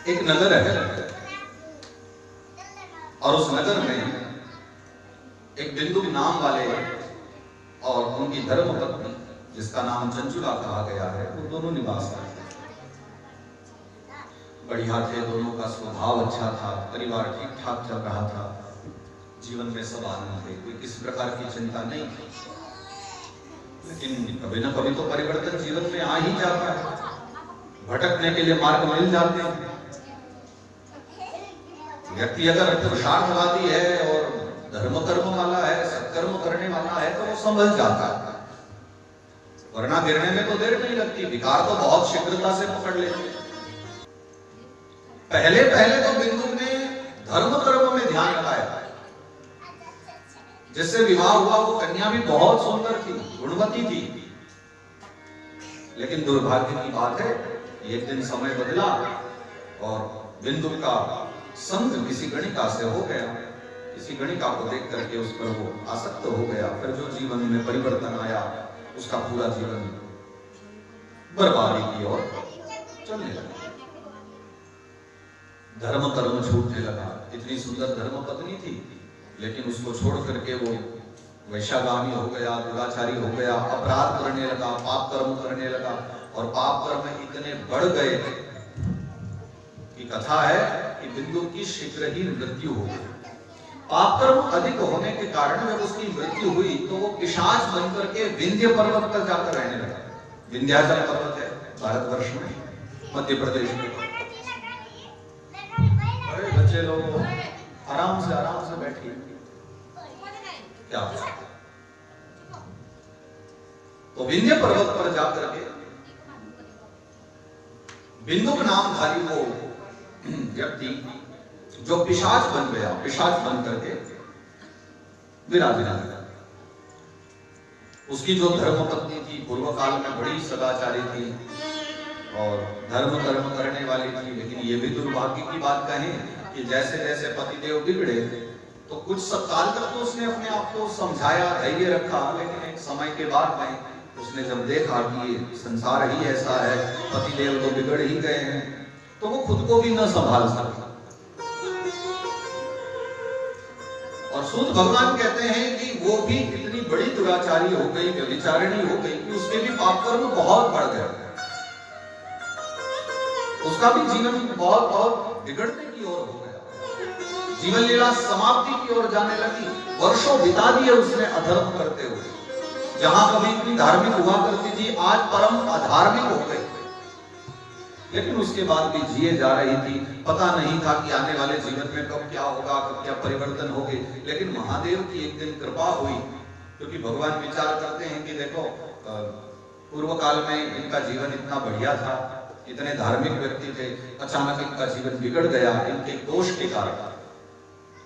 एक नगर है और उस नगर में एक बिंदु नाम वाले और उनकी धर्मपत्नी जिसका नाम चंचुला कहा गया है, वो दोनों निवास करते थे। बढ़िया थे, दोनों का स्वभाव अच्छा था, परिवार ठीक ठाक चल रहा था, जीवन में सब आनंद थे, कोई किसी प्रकार की चिंता नहीं थी। लेकिन कभी न कभी तो परिवर्तन जीवन में आ ही जाता है, भटकने के लिए मार्ग मिल जाते हैं। व्यक्ति अगर पुरुषार्थवादी है और धर्म कर्म वाला है, सत्कर्म करने वाला है, तो वो संभल जाता है, वरना गिरने में तो देर नहीं लगती, विकार तो बहुत शीघ्रता से पकड़ लेते। पहले तो बिंदु ने धर्म कर्म में ध्यान लगाया, जिससे विवाह हुआ वो कन्या भी बहुत सुंदर थी, गुणवती थी। लेकिन दुर्भाग्य की बात है, एक दिन समय बदला और बिंदु का संग किसी गणिका से हो गया। किसी गणिका को देख करके उस पर वो आसक्त हो गया। फिर जो जीवन में परिवर्तन आया, उसका पूरा जीवन बर्बादी की ओर चलने लगा, धर्म कर्म छूटने लगा। इतनी सुंदर धर्म पत्नी थी, लेकिन उसको छोड़ करके वो वैश्यागामी हो गया, दुराचारी हो गया, अपराध करने लगा, पाप कर्म करने लगा। और पाप कर्म इतने बढ़ गए कि कथा है कि बिंदु की शीघ्र ही मृत्यु हो गई। पाप कर्म अधिक होने के कारण जब उसकी मृत्यु हुई तो वो पिशाच बनकर के विंध्य पर्वत पर जाकर रहने लगा। विंध्याचल पर्वत है भारतवर्ष में, मध्य प्रदेश में। अरे बच्चे लोग आराम से बैठिए, क्या तो विंध्य पर्वत पर जाकर के बिंदु नामधारी वो व्यक्ति जो पिशाच बन गया, पिशाच बन करके विराजना लगा। उसकी जो धर्मपत्नी थी, पूर्व काल में बड़ी सदाचारी थी और धर्म कर्म करने वाली थी। लेकिन ये भी दुर्भाग्य की बात कहें कि जैसे जैसे पतिदेव बिगड़े तो कुछ सब काल तक तो उसने अपने आप को समझाया, धैर्य रखा, लेकिन एक समय के बाद में उसने जब देखा कि ये संसार ही ऐसा है, पतिदेव तो बिगड़ ही गए हैं, तो वो खुद को भी न संभाल सका। और सूत भगवान कहते हैं कि वो भी इतनी बड़ी दुराचारी हो गई, व्यभिचारिणी हो गई कि उसके भी पाप कर्म बहुत बढ़ गए, उसका भी जीवन बहुत बिगड़ने की ओर हो गया, जीवन लीला समाप्ति की ओर जाने लगी। वर्षों बिता दिए उसने अधर्म करते हुए। जहां कभी इतनी धार्मिक हुआ करती थी, आज परम अधार्मिक हो गई। लेकिन उसके बाद भी जिए जा रही थी। पता नहीं था कि आने वाले जीवन में कब क्या होगा, कब क्या परिवर्तन होगी। लेकिन महादेव की एक दिन कृपा हुई, क्योंकि भगवान विचार करते हैं कि देखो पूर्व काल में इनका जीवन इतना बढ़िया था, इतने धार्मिक व्यक्ति थे, अचानक इनका जीवन बिगड़ गया इनके दोष के कारण,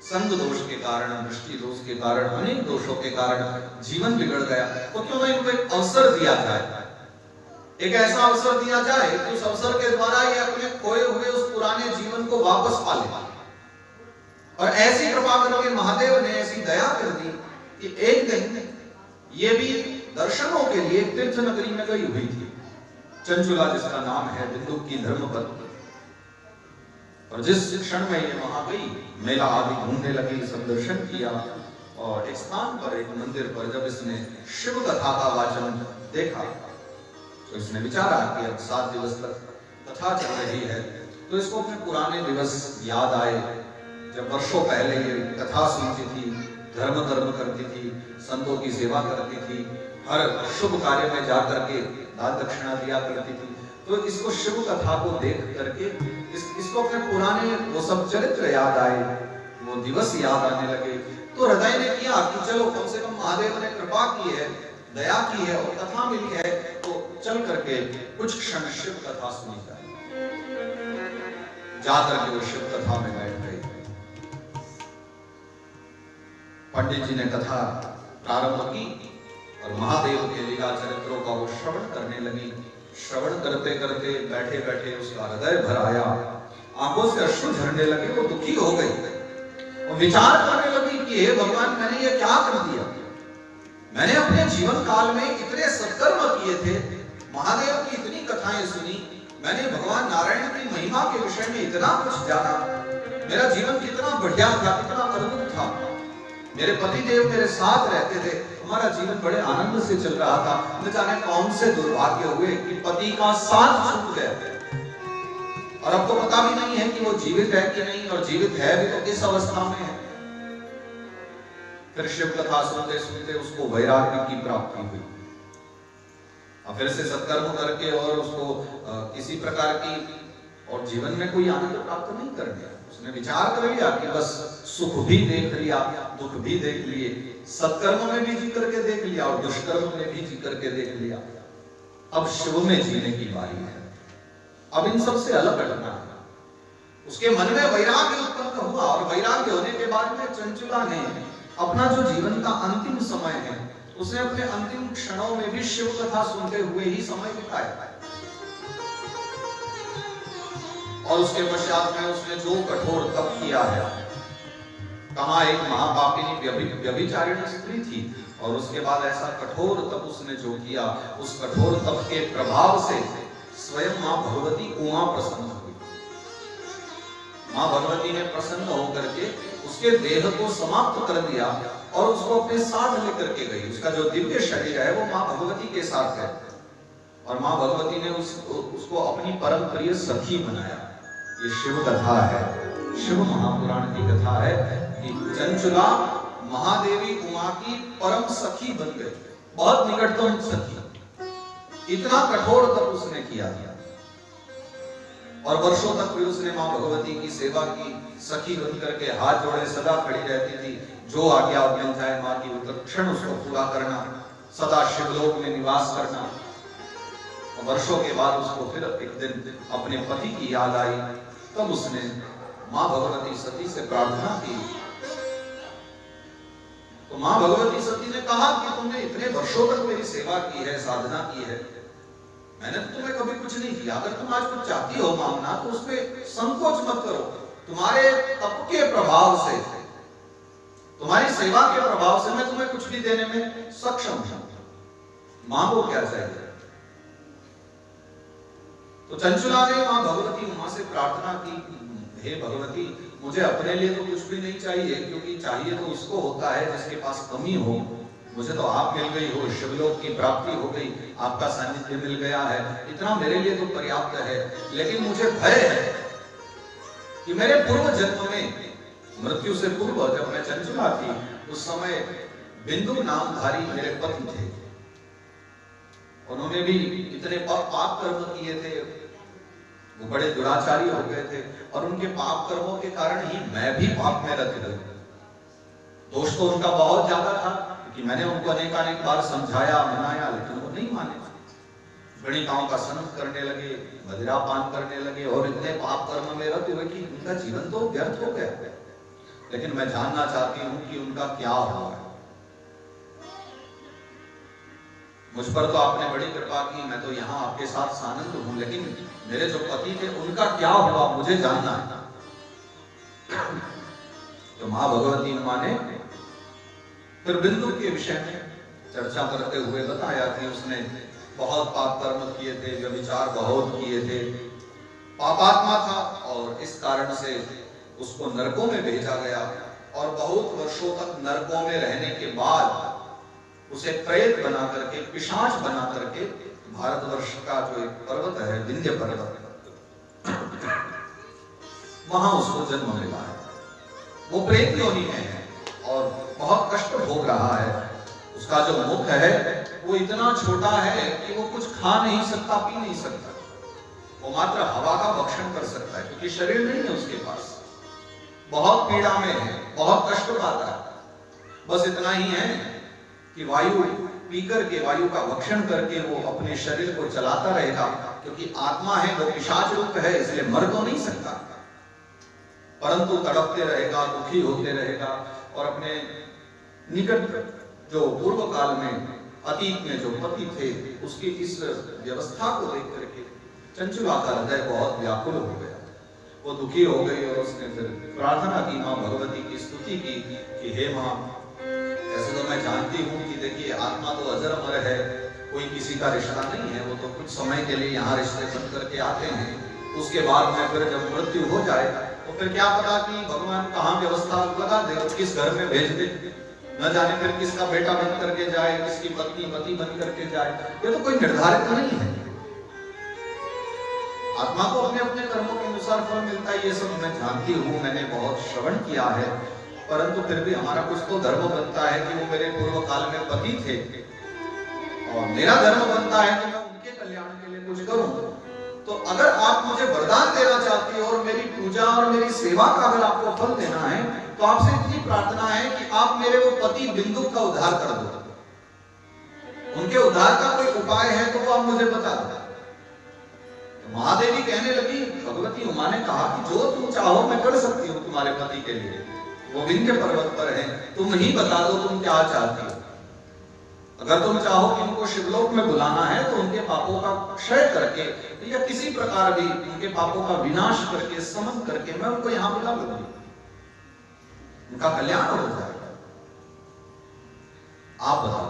संग दोष के कारण, दृष्टि दोष के कारण, अनेक दोषों के कारण जीवन बिगड़ गया। तो क्यों ना इनको एक अवसर दिया जाए, एक ऐसा अवसर दिया जाए कि उस अवसर के द्वारा ये अपने खोए हुए उस पुराने जीवन को वापस पा ले। और ऐसी कृपा करके महादेव ने ऐसी दया कर दी कि एक दिन ये भी दर्शनों के लिए तीर्थ नगरी में गई हुई थी, चंचुला जिसका नाम है, बिंदु की धर्मपत्नी। और जिस क्षण में ये वहां गई, मेला आदि घूमने लगी, सब दर्शन किया, और एक स्थान पर, एक मंदिर पर जब इसने शिव कथा का वाचन देखा तो इसने विचारा कि अब 7 दिवस तक कथा चल रही है, तो इसको अपने पुराने दिवस याद आए, जब वर्षों पहले ये कथा सुनती थी, धर्म कर्म करती थी, संतों की सेवा करती थी, हर शुभ कार्य में जाकर के दान दक्षिणा दिया करती थी। तो इसको शिव कथा को देख करके इसको अपने पुराने वो सब चरित्र याद आए, वो दिवस याद आने लगे। तो हृदय ने किया कि चलो कम से कम महादेव ने कृपा की है, दया की है और कथा मिली है, तो चल करके कुछ क्षण शिव कथा सुनी जाए। जाकर के वो शिव कथा में बैठ गए। पंडित जी ने कथा प्रारंभ की और महादेव के लीला चरित्रों का वो श्रवण करने लगी। श्रवण करते करते बैठे बैठे उसका हृदय भर आया, आंखों से अश्रु झरने लगे, वो दुखी हो गई। वो विचार करने लगी कि हे भगवान, मैंने ये क्या कर दिया? मैंने अपने जीवन काल में इतने सत्कर्म किए थे, महादेव की इतनी कथाएं सुनी, मैंने भगवान नारायण की महिमा के विषय में इतना कुछ जाना, मेरा जीवन कितना बढ़िया था, कितना अद्भुत था, मेरे पति देव मेरे साथ रहते थे, हमारा जीवन बड़े आनंद से चल रहा था। न जाने कौन से दुर्भाग्य हुए कि पति का साथ छूट गया, और अब तो पता भी नहीं है कि वो जीवित है कि नहीं, और जीवित है भी तो किस अवस्था में है। फिर शिव कथा सुनते सुनते उसको वैराग्य की प्राप्ति हुई, और फिर से सत्कर्म करके और उसको किसी प्रकार की और जीवन में कोई आनंद प्राप्त नहीं कर लिया। उसने विचार कर लिया कि बस सुख भी देख लिया, दुख भी देख लिए, सत्कर्म में भी जी करके देख लिया और दुष्कर्म में भी जी करके देख लिया, अब शिव में जीने की बारी है, अब इन सब से अलग हटना है। उसके मन में वैराग्य उत्पन्न हुआ, और वैराग्य होने के बाद में चंचुला ने अपना जो जीवन का अंतिम समय है, उसने अपने अंतिम क्षणों में भी शिव कथा सुनते हुए ही समय बिताया। और उसके पश्चात में उसने जो कठोर तप किया है, कहा एक महापापिनी व्यभिचारिणी स्त्री थी, और उसके बाद ऐसा कठोर तप उसने जो किया, उस कठोर तप के प्रभाव से स्वयं मां भगवती उमा प्रसन्न हुई। मां भगवती ने प्रसन्न होकर के उसके देह को समाप्त कर दिया और उसको अपने साथ लेकर के गई। उसका जो दिव्य शरीर है वो मां भगवती के साथ है, और मां भगवती ने उसको अपनी परम प्रिय सखी बनाया। ये शिव कथा है, शिव महापुराण की कथा है कि चंचुला महादेवी उमा की परम सखी बन गई, बहुत निकटतम सखी। इतना कठोर तप उसने किया और वर्षों तक फिर उसने मां भगवती की सेवा की, सखी बन करके हाथ जोड़े सदा खड़ी रहती थी। जो आज्ञा मिल जाए मां की तत्क्षण उसको पूरा करना, सदा शिवलोक में निवास करना। और वर्षों के बाद उसको फिर एक दिन अपने पति की याद आई, तब उसने मां भगवती सती से प्रार्थना की। तो मां भगवती सती ने कहा कि तुमने इतने वर्षों तक मेरी सेवा की है, साधना की है, मैंने तो तुम्हें कभी कुछ नहीं किया। अगर तुम आज कुछ चाहती हो मांगना तो उसमें संकोच मत करो। तुम्हारे तप के प्रभाव से, तुम्हारी सेवा के प्रभाव से मैं तुम्हें कुछ भी देने में सक्षम हूं, मांगो क्या चाहिए। तो चंचुला ने मां भगवती उमा से प्रार्थना की, हे भगवती मुझे अपने लिए तो कुछ भी नहीं चाहिए, क्योंकि चाहिए तो उसको होता है जिसके पास कमी हो। मुझे तो आप मिल गई हो, शिवलोक की प्राप्ति हो गई, आपका सानिध्य मिल गया है, इतना मेरे लिए तो पर्याप्त है। लेकिन मुझे भय है कि मेरे पूर्व जन्म में, मृत्यु से पूर्व जब मैं चंचुला थी, उस समय बिंदु नामधारी मेरे पति थे, उन्होंने भी इतने पाप कर्म किए थे, वो बड़े दुराचारी हो गए थे, और उनके पाप कर्मों के कारण ही मैं भी पाप में रत गई। दोष तो उनका बहुत ज्यादा था, क्योंकि मैंने उनको अनेकानेक बार समझाया, मनाया, लेकिन वो नहीं माने। गणिकाओं का संग करने लगे, मदिरा पान करने लगे, और इतने पाप कर्म में रत हुए कि उनका जीवन तो व्यर्थ हो गया। लेकिन मैं जानना चाहती हूँ कि उनका क्या हुआ है। मुझ पर तो आपने बड़ी कृपा की, मैं तो यहाँ आपके साथ सानंद हूं, लेकिन मेरे जो पति थे उनका क्या हुआ मुझे जानना है। तो मां भगवती उमा ने फिर बिंदु के विषय में चर्चा करते हुए बताया कि उसने बहुत पाप कर्म किए थे, व्यभिचार बहुत किए थे, पापात्मा था, और इस कारण से उसको नरकों में भेजा गया, और बहुत वर्षों तक नरकों में रहने के बाद उसे प्रेत बना करके, पिशाच बना करके, भारतवर्ष का जो एक पर्वत है विंध्य पर्वत, वहां उसको जन्म मिला है। वो प्रेत योनि में है और बहुत कष्ट भोग रहा है। उसका जो मुख है वो इतना छोटा है कि वो कुछ खा नहीं सकता, पी नहीं सकता, वो मात्र हवा का भक्षण कर सकता है, क्योंकि शरीर नहीं है उसके पास। बहुत पीड़ा में है, बहुत कष्ट पाता है। बस इतना ही है कि वायु पीकर के, वायु का भक्षण करके वो अपने शरीर को चलाता रहेगा, क्योंकि आत्मा है वो पिशाच रूप है, इसलिए मर तो नहीं सकता, परंतु तड़पते रहेगा, दुखी होते रहेगा। और अपने निकट जो पूर्व काल में, अतीत में जो पति थे, उसकी इस व्यवस्था को देख करके चंचुला का हृदय बहुत व्याकुल हो गया। वो दुखी हो गई और उसने फिर प्रार्थना की, मां भगवती की स्तुति की कि हे मां, ऐसे तो मैं जानती हूं कि देखिए आत्मा तो अजर अमर है, कोई किसी का रिश्ता नहीं है, वो तो कुछ समय के लिए यहाँ रिश्ते बन करके आते हैं, उसके बाद में फिर जब मृत्यु हो जाए तो फिर क्या पता कि भगवान कहाँ व्यवस्था लगा दे और किस घर में भेज दे, न जाने फिर किसका बेटा बन करके जाए, किसकी पत्नी पति बन करके जाए, ये तो कोई निर्धारित नहीं है। आत्मा को अपने अपने कर्मों के अनुसार फल मिलता है, ये सब मैं जानती हूँ, मैंने बहुत श्रवण किया है, परंतु फिर भी हमारा कुछ तो धर्म बनता है कि वो मेरे पूर्व काल में पति थे और मेरा धर्म बनता है कि मैं उनके कल्याण के लिए कुछ करूं। तो अगर आप मुझे वरदान देना चाहती हो और मेरी पूजा और मेरी सेवा का अगर आपको फल देना है तो आपसे इतनी प्रार्थना है कि आप मेरे वो पति बिंदु का उद्धार कर दो, उनके उद्धार का कोई उपाय है तो वो आप मुझे बता दो। तो महादेवी कहने लगी, भगवती उमा ने कहा कि जो तुम चाहो मैं कर सकती हूँ तुम्हारे पति के लिए, वो विंध्य पर्वत पर है, तुम ही बता दो तुम क्या चाहती हो। अगर तुम चाहो कि उनको शिवलोक में बुलाना है तो उनके पापों का क्षय करके या किसी प्रकार भी उनके पापों का विनाश करके समन करके मैं उनको यहां बुला लूंगी, उनका कल्याण हो जाएगा। आप बताओ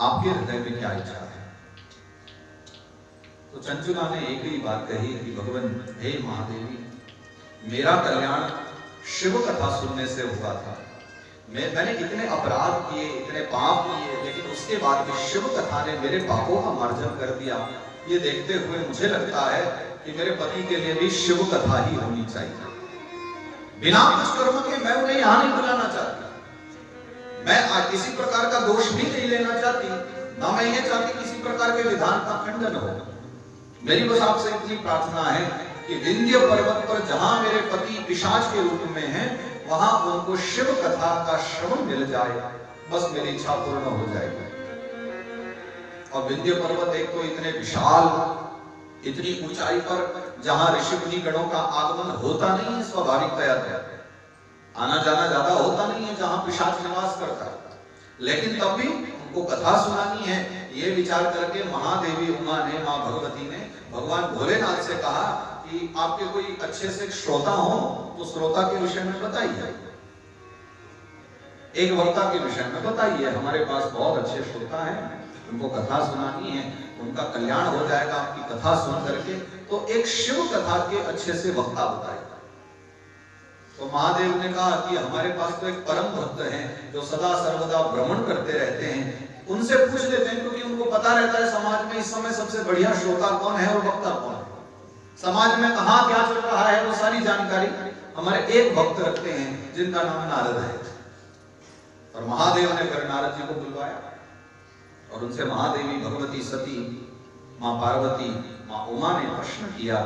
आपके हृदय में क्या इच्छा है? तो चंचुला ने एक ही बात कही कि भगवान हे महादेवी, मेरा कल्याण शिव कथा सुनने से हुआ था, मैंने इतने अपराध किए, इतने पाप किए, लेकिन उसके बाद भी शिव कथा ने मेरे पापों का मार्जन कर दिया। ये देखते हुए मुझे लगता है कि मेरे पति के लिए भी शिव कथा ही होनी चाहिए। बिना कुछ कर्म के मैं उन्हें यहां नहीं बुलाना चाहती, मैं किसी प्रकार का दोष भी नहीं लेना चाहती, ना मैं ये चाहती किसी प्रकार के विधान का खंडन हो। मेरी बस आपसे इतनी प्रार्थना है कि विंध्य पर्वत पर जहां मेरे पति पिशाच के रूप में हैं, वहां उनको शिव कथा का श्रवण मिल जाए, बस मेरी इच्छा पूर्ण हो जाएगी। और विंध्य पर्वत एक तो इतने विशाल, इतनी ऊंचाई पर जहां ऋषि मुनि गणों का आगमन होता नहीं है स्वाभाविकतया, आना जाना ज्यादा होता नहीं है, जहां पिशाच निवास करता है, लेकिन तब भी उनको कथा सुनानी है। ये विचार करके महादेवी उमा ने, मां भगवती ने भगवान भोलेनाथ से कहा कि आपके कोई अच्छे से श्रोता हो तो श्रोता के विषय में बताइए, एक वक्ता के विषय में बताइए, हमारे पास बहुत अच्छे श्रोता हैं, उनको कथा सुनानी है, उनका कल्याण हो जाएगा आपकी कथा सुन करके, तो एक शिव कथा के अच्छे से वक्ता बताइए। तो महादेव ने कहा कि हमारे पास तो एक परम भक्त हैं जो सदा सर्वदा भ्रमण करते रहते हैं, उनसे पूछ लेते हैं, क्योंकि उनको पता रहता है समाज में इस समय सबसे बढ़िया श्रोता कौन है और वक्ता कौन है, समाज में कहां क्या चल रहा है वो सारी जानकारी हमारे एक भक्त रखते हैं जिनका नाम नारद है। और महादेव ने फिर नारद जी को बुलवाया और उनसे महादेवी भगवती सती, मां पार्वती, मां उमा ने प्रश्न किया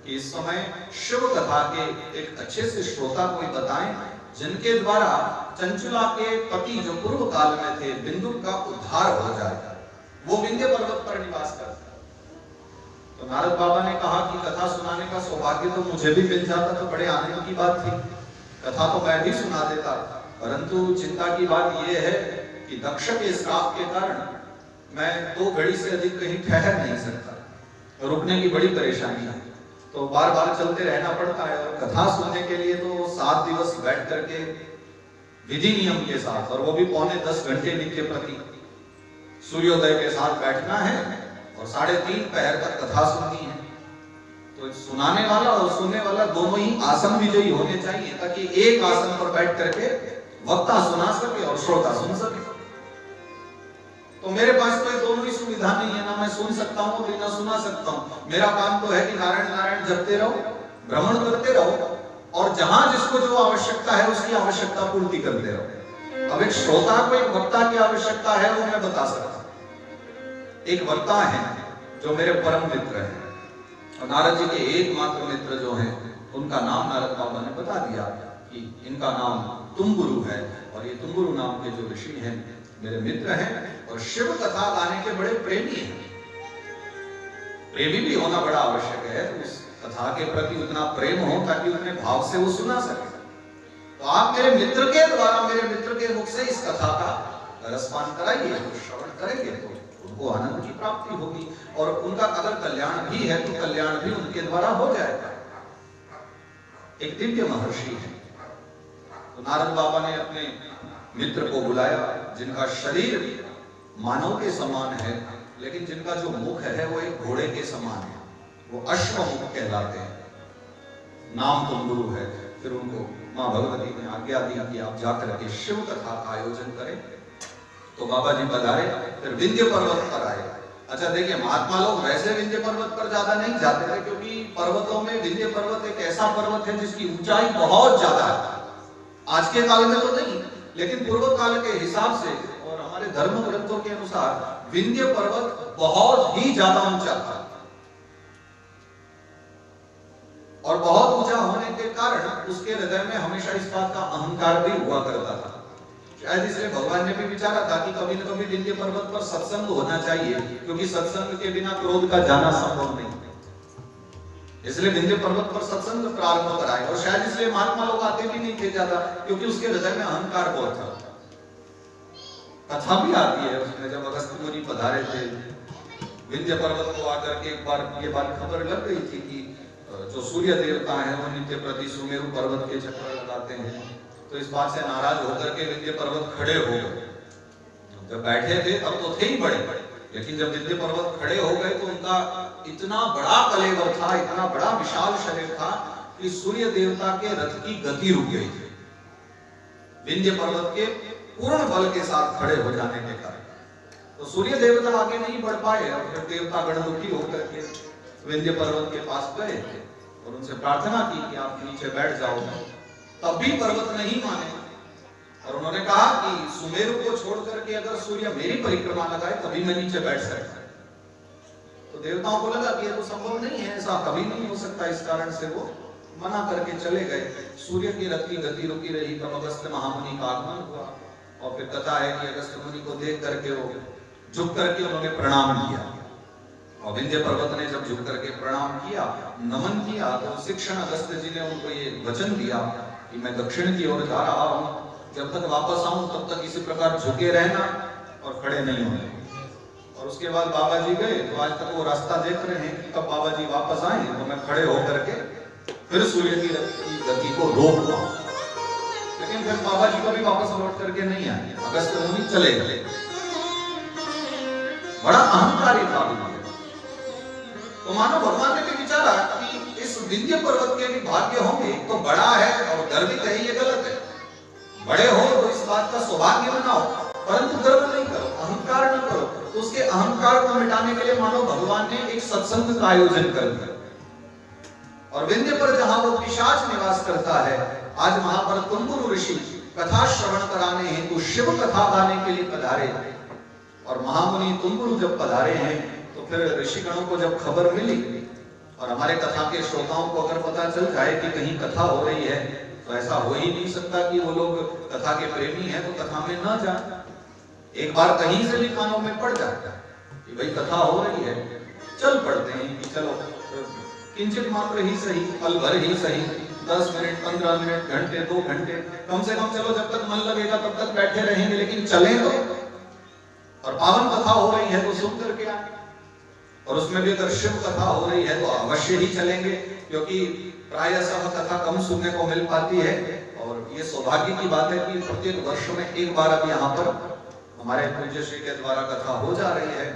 कि इस समय शिव कथा के एक अच्छे से श्रोता कोई बताएं जिनके द्वारा चंचुला के पति जो पूर्व काल में थे बिंदु का उद्धार हो जाए, वो विंध्य पर्वत पर निवास करता। तो नारद बाबा ने कहा कि कथा सुनाने का सौभाग्य तो मुझे भी मिल जाता तो बड़े आनंद की बात थी, कथा तो मैं भी सुना देता, परंतु चिंता की बात यह है कि दक्ष के श्राप के कारण मैं 2 घड़ी से अधिक कहीं ठहर नहीं सकता, रुकने की बड़ी परेशानी है, तो बार बार चलते रहना पड़ता है। और कथा सुनने के लिए तो 7 दिवस बैठ करके विधि नियम के साथ, और वो भी 9.25 घंटे नित्य प्रति, सूर्योदय के साथ बैठना है और 3.5 पहर तक कथा सुननी है। तो सुनाने वाला और सुनने वाला दोनों ही आसन विजयी होने चाहिए, ताकि एक आसन पर बैठ करके वक्ता सुना सके और श्रोता सुन सके। तो मेरे पास तो दोनों ही सुविधा नहीं है, ना मैं सुन सकता हूँ ना सुना सकता हूँ। मेरा काम तो है कि नारायण नारायण जपते रहो, भ्रमण करते रहो, और जहां जिसको जो आवश्यकता है उसकी आवश्यकता पूर्ति करते रहो। अब एक श्रोता को एक वक्ता की आवश्यकता है वो मैं बता सकता हूं। एक वक्ता है जो मेरे परम मित्र हैं, और नारद जी के एकमात्र मित्र जो हैं उनका नाम नारद बाबा ने बता दिया कि इनका नाम तुम्बुरु है, और ये तुम्बुरु नाम के जो ऋषि हैं मेरे मित्र हैं और शिव कथा गाने के बड़े प्रेमी हैं। प्रेमी भी होना बड़ा आवश्यक है, उस कथा के प्रति उतना प्रेम हो ताकि उतने भाव से वो सुना सके। तो आप मेरे मित्र के द्वारा, मेरे मित्र के मुख से इस कथा का रसपान कराइए, तो श्रवण करेंगे तो उनको आनंद की प्राप्ति होगी, और उनका अगर कल्याण भी है तो कल्याण भी उनके द्वारा हो जाएगा। एक दिव्य महर्षि है, तो नारद बाबा ने अपने मित्र को बुलाया जिनका शरीर मानव के समान है, लेकिन जिनका जो मुख है वो एक घोड़े के समान है, वो अश्वमुख कहलाते हैं। नाम तुम्बुरु है। फिर उनको माँ भगवती ने आज्ञा दी कि आप जाकर के शिव कथा का आयोजन करें। तो बाबा जी पधारे, फिर विंध्य पर्वत पर आए। अच्छा देखिए, महात्मा लोग वैसे विंध्य पर्वत पर ज्यादा नहीं जाते थे, क्योंकि पर्वतों में विंध्य पर्वत एक ऐसा पर्वत है जिसकी ऊंचाई बहुत ज्यादा है। आज के काल में तो नहीं, लेकिन पूर्व काल के हिसाब से और हमारे धर्म ग्रंथों के अनुसार विंध्य पर्वत बहुत ही ज्यादा ऊंचा था, और बहुत ऊंचा होने के कारण उसके हृदय में हमेशा इस बात का अहंकार भी हुआ करता था। शायद इसलिए भगवान ने भी विचारा था कि कभी न कभी विंध्य पर्वत पर सत्संग होना चाहिए, क्योंकि सत्संग के बिना क्रोध का जाना संभव नहीं, इसलिए विंध्य पर्वत पर सत्संग प्रारंभ कराए। और शायद इसलिए महात्मा लोग आते भी नहीं थे ज्यादा, क्योंकि उसके हृदय में अहंकार बहुत था। कथा भी आती है उसमें, जब अगस्त्य मुनि पधारे थे विंध्य पर्वत को आकर के, एक बार ये बात खबर लग गई थी कि जो सूर्य देवता हैं वो नित्य प्रति सुमेरु पर्वत के चक्कर लगाते हैं। तो इस बात से नाराज होकर के विंध्य पर्वत खड़े हो गए। जब बैठे थे तब तो थे ही बड़े, लेकिन जब विंध्य पर्वत खड़े हो गए तो उनका इतना बड़ा कलेवर था, इतना बड़ा विशाल शरीर था कि सूर्य देवता के रथ की गति रुक गई थी, विंध्य पर्वत के पूर्ण बल के साथ खड़े हो जाने के कारण। तो सूर्य देवता आगे नहीं बढ़ पाए, और फिर देवता गण दुखी होकर के विंध्य पर्वत के पास गए और उनसे प्रार्थना की कि आप नीचे बैठ जाओ। तब भी पर्वत नहीं माने, और उन्होंने कहा कि सुमेरु को छोड़ करके अगर सूर्य मेरी परिक्रमा लगाए तभी मैं नीचे बैठ सकता। तो देवताओं को लगा कि ये तो संभव नहीं है, ऐसा कभी नहीं हो सकता, इस कारण से वो मना करके चले गए। सूर्य की रथ की गति रुकी रही, तब अगस्त्य महामुनि का आगमन हुआ, और फिर कथा है कि अगस्त्य मुनि को देख करके वो झुक करके उन्होंने प्रणाम किया। और विंध्य पर्वत ने जब झुक करके प्रणाम किया, नमन किया, तो शिक्षण अगस्त्य जी ने उनको ये वचन दिया कि मैं दक्षिण की ओर जा रहा हूँ, जब तक वापस आऊं तब तक इसी प्रकार झुके रहना और खड़े नहीं होने। और उसके बाद बाबा जी गए, तो आज तक वो रास्ता देख रहे हैं कि कब बाबा जी वापस आए तो मैं खड़े होकर के फिर सूर्य की गति को रोक पाऊं। लेकिन फिर बाबा जी कभी वापस लौट करके नहीं आए, अगस्त्य मुनि चले गए। बड़ा अहंकारी था। तो मानो भगवान ने भी विचारा कि इस विंध्य पर्वत के भी भाग्य होंगे, तो बड़ा है और गर्वित है, ये गलत है। बड़े हो तो इस बात का सौभाग्य बनाओ, परंतु गर्व नहीं करो, अहंकार न करो। तो उसके अहंकार को मिटाने के लिए मानो भगवान ने एक सत्संग का आयोजन कर दिया। और विंध्य पर जहां वो पिशाच निवास करता है, आज वहां पर तुम्बुरु ऋषि कथा श्रवण कराने हेतु शिव कथा गाने के लिए पधारे। और महामुनि तुम्बुरु जब पधारे हैं, तो फिर ऋषिगणों को जब खबर मिली, और हमारे कथा के श्रोताओं को अगर पता चल जाए कि कहीं कथा हो रही है, तो ऐसा हो ही नहीं सकता कि वो लोग कथा के प्रेमी हैं तो कथा में न जाए। एक बार कहीं से भी कानों में पड़ जाता कि भाई कथा हो रही है, चल पड़ते हैं कि चलो किंचित मात्र ही सही, पल भर ही सही, 10 मिनट 15 मिनट घंटे 2 घंटे कम से कम, चलो जब तक मन लगेगा तब तक बैठे रहेंगे, लेकिन चलें तो। और पावन कथा हो रही है तो सुन करके आए, और उसमें भी अगर शिव कथा हो रही है तो अवश्य ही चलेंगे, क्योंकि प्रायः कथा कम सुनने को मिल पाती है। और ये सौभाग्य की बात है कि प्रत्येक वर्ष में एक बार अब यहाँ पर हमारे पूज्य श्री के द्वारा कथा हो जा रही है।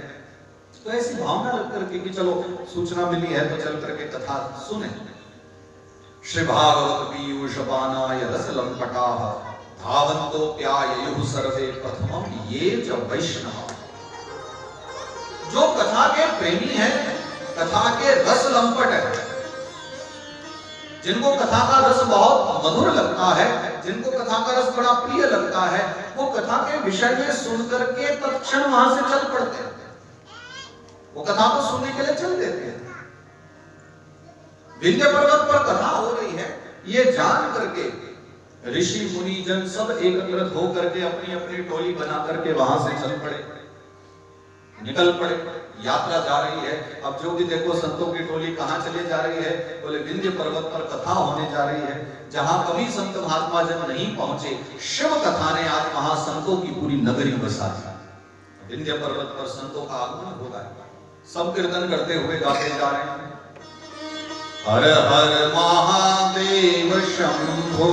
तो ऐसी भावना रख करके कि चलो सूचना मिली है तो चल करके कथा सुने। श्री भागवत पीयूष पानाय रस लंपटाः धावन्तो प्याययुः सर्वे प्रथमं ये च वैष्णव। जो कथा के प्रेमी हैं, कथा के रस लंपट है, जिनको कथा का रस बहुत मधुर लगता है, जिनको कथा का रस बड़ा प्रिय लगता है, वो कथा के विषय में सुन करके तत्क्षण वहां से चल पड़ते हैं, वो कथा को सुनने के लिए चल देते हैं। विंध्य पर्वत पर कथा हो रही है, ये जान करके ऋषि मुनि जन सब एकत्रित होकर के अपनी अपनी टोली बना करके वहां से चल पड़े, निकल पड़े। यात्रा जा रही है। अब जो भी देखो संतों की टोली कहां चले जा रही है, बोले विंध्य पर्वत पर कथा होने जा रही है, जहां कभी संत महात्मा जन नहीं पहुंचे। शिव कथा ने आज वहां संतों की पूरी नगरी बसा दी। विंध्य पर्वत पर संतों का आगमन हो रहा है, सब कीर्तन करते हुए गाते जा रहे हैं। हर हर महादेव शंभो